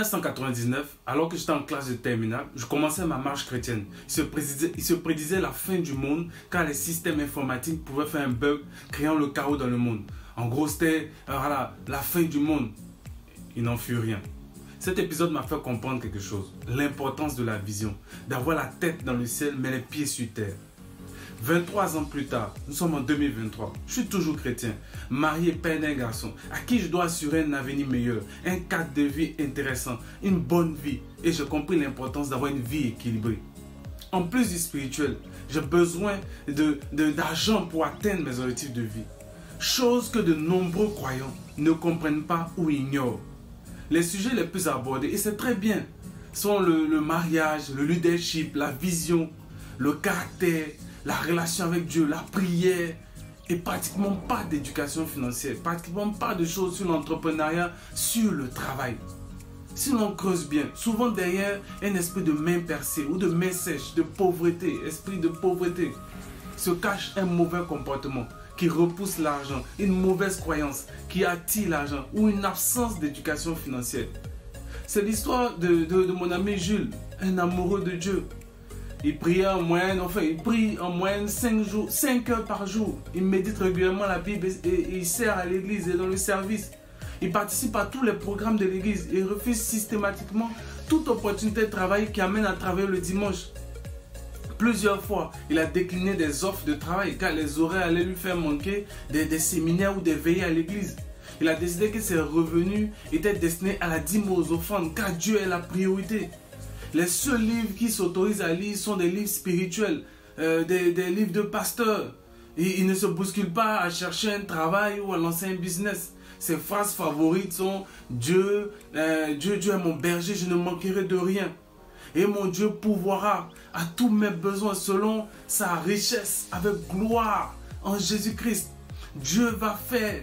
1999, alors que j'étais en classe de terminale, je commençais ma marche chrétienne. Il se prédisait la fin du monde car les systèmes informatiques pouvaient faire un bug, créant le chaos dans le monde. En gros, c'était voilà, la fin du monde. Il n'en fut rien. Cet épisode m'a fait comprendre quelque chose. L'importance de la vision. D'avoir la tête dans le ciel mais les pieds sur terre. 23 ans plus tard, nous sommes en 2023, je suis toujours chrétien, marié, père d'un garçon, à qui je dois assurer un avenir meilleur, un cadre de vie intéressant, une bonne vie. Et j'ai compris l'importance d'avoir une vie équilibrée. En plus du spirituel, j'ai besoin d'argent pour atteindre mes objectifs de vie. Chose que de nombreux croyants ne comprennent pas ou ignorent. Les sujets les plus abordés, et c'est très bien, sont le mariage, le leadership, la vision, le caractère, la relation avec Dieu, la prière et pratiquement pas d'éducation financière, pratiquement pas de choses sur l'entrepreneuriat, sur le travail. Si l'on creuse bien, souvent derrière un esprit de main percée ou de main sèche, de pauvreté, esprit de pauvreté, se cache un mauvais comportement qui repousse l'argent, une mauvaise croyance qui attire l'argent ou une absence d'éducation financière. C'est l'histoire de mon ami Jules, un amoureux de Dieu. Il priait en moyenne, il prie en moyenne 5 heures par jour. Il médite régulièrement la Bible et il sert à l'église et dans le service. Il participe à tous les programmes de l'église et refuse systématiquement toute opportunité de travail qui amène à travailler le dimanche. Plusieurs fois, il a décliné des offres de travail car les horaires allaient lui faire manquer des séminaires ou des veillées à l'église. Il a décidé que ses revenus étaient destinés à la dîme aux offrandes car Dieu est la priorité. Les seuls livres qu'il s'autorise à lire sont des livres spirituels, des livres de pasteurs. Et il ne se bouscule pas à chercher un travail ou à lancer un business. Ses phrases favorites sont Dieu est mon berger, je ne manquerai de rien. Et mon Dieu pourvoira à tous mes besoins selon sa richesse avec gloire en Jésus-Christ. Dieu va faire.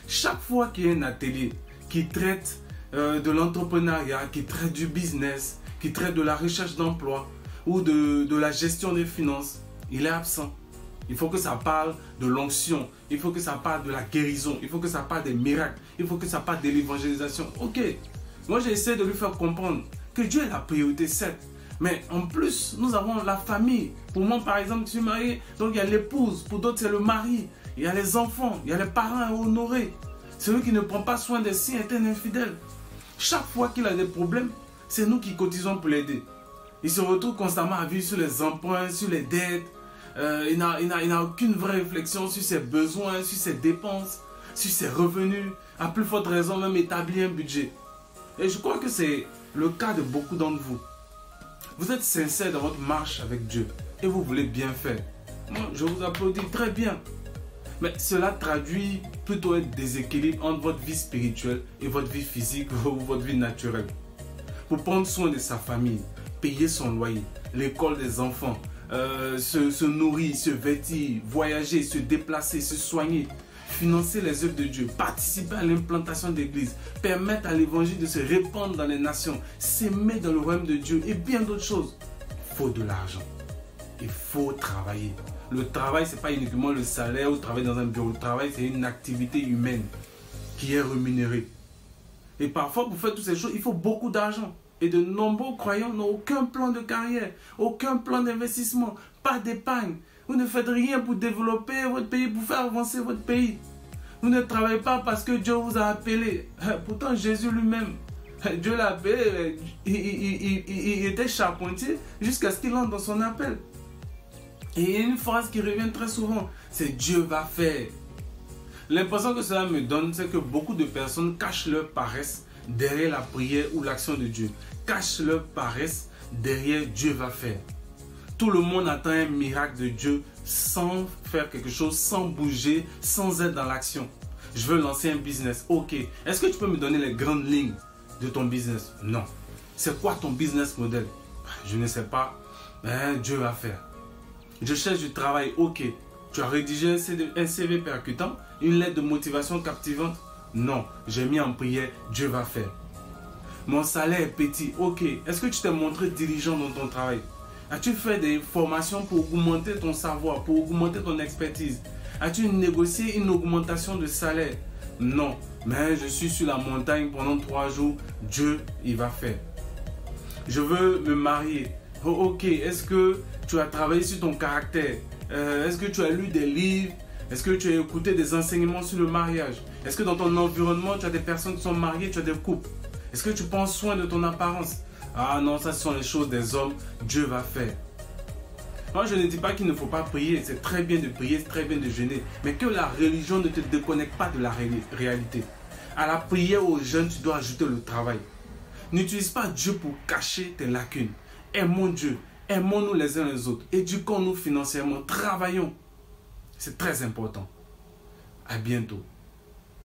Chaque fois qu'il y a un atelier qui traite de l'entrepreneuriat, qui traite du business, qui traite de la recherche d'emploi ou de la gestion des finances, il est absent. Il faut que ça parle de l'onction, il faut que ça parle de la guérison, il faut que ça parle des miracles, il faut que ça parle de l'évangélisation. Ok, moi j'ai essayé de lui faire comprendre que Dieu est la priorité, certes. Mais en plus, nous avons la famille. Pour moi, par exemple, je suis marié, donc il y a l'épouse, pour d'autres c'est le mari, il y a les enfants, il y a les parents à honorer. Celui qui ne prend pas soin des siens est un infidèle. Chaque fois qu'il a des problèmes, c'est nous qui cotisons pour l'aider. Il se retrouve constamment à vivre sur les emprunts, sur les dettes. Il n'a aucune vraie réflexion sur ses besoins, sur ses dépenses, sur ses revenus. À plus forte raison, même établir un budget. Et je crois que c'est le cas de beaucoup d'entre vous. Vous êtes sincère dans votre marche avec Dieu et vous voulez bien faire. Moi, je vous applaudis très bien. Mais cela traduit plutôt un déséquilibre entre votre vie spirituelle et votre vie physique ou votre vie naturelle. Pour prendre soin de sa famille, payer son loyer, l'école des enfants, se nourrir, se vêtir, voyager, se déplacer, se soigner, financer les œuvres de Dieu, participer à l'implantation d'églises, permettre à l'évangile de se répandre dans les nations, s'aimer dans le royaume de Dieu et bien d'autres choses. Il faut de l'argent. Il faut travailler. Le travail, ce n'est pas uniquement le salaire ou travailler dans un bureau. Le travail, c'est une activité humaine qui est rémunérée. Et parfois, pour faire toutes ces choses, il faut beaucoup d'argent. Et de nombreux croyants n'ont aucun plan de carrière, aucun plan d'investissement, pas d'épargne. Vous ne faites rien pour développer votre pays, pour faire avancer votre pays. Vous ne travaillez pas parce que Dieu vous a appelé. Pourtant, Jésus lui-même, Dieu l'a appelé, il était charpentier jusqu'à ce qu'il entre dans son appel. Et il y a une phrase qui revient très souvent, c'est Dieu va faire. L'impression que cela me donne, c'est que beaucoup de personnes cachent leur paresse derrière la prière ou l'action de Dieu. Cachent leur paresse derrière Dieu va faire. Tout le monde attend un miracle de Dieu sans faire quelque chose, sans bouger, sans être dans l'action. Je veux lancer un business. Ok. Est-ce que tu peux me donner les grandes lignes de ton business? Non. C'est quoi ton business model? Je ne sais pas. Mais Dieu va faire. Je cherche du travail. Ok. Tu as rédigé un CV percutant, une lettre de motivation captivante? Non. J'ai mis en prière. Dieu va faire. Mon salaire est petit. Ok. Est-ce que tu t'es montré diligent dans ton travail? As-tu fait des formations pour augmenter ton savoir, pour augmenter ton expertise? As-tu négocié une augmentation de salaire? Non. mais je suis sur la montagne pendant 3 jours, Dieu, il va faire. Je veux me marier. Oh, ok, est-ce que tu as travaillé sur ton caractère? Est-ce que tu as lu des livres? Est-ce que tu as écouté des enseignements sur le mariage? Est-ce que dans ton environnement, tu as des personnes qui sont mariées, tu as des couples? Est-ce que tu prends soin de ton apparence? Ah non, ça ce sont les choses des hommes, Dieu va faire. Moi, je ne dis pas qu'il ne faut pas prier, c'est très bien de prier, c'est très bien de jeûner, mais que la religion ne te déconnecte pas de la réalité. À la prière aux jeunes, tu dois ajouter le travail. N'utilise pas Dieu pour cacher tes lacunes. Aimons Dieu, aimons-nous les uns les autres, éduquons-nous financièrement, travaillons. C'est très important. À bientôt.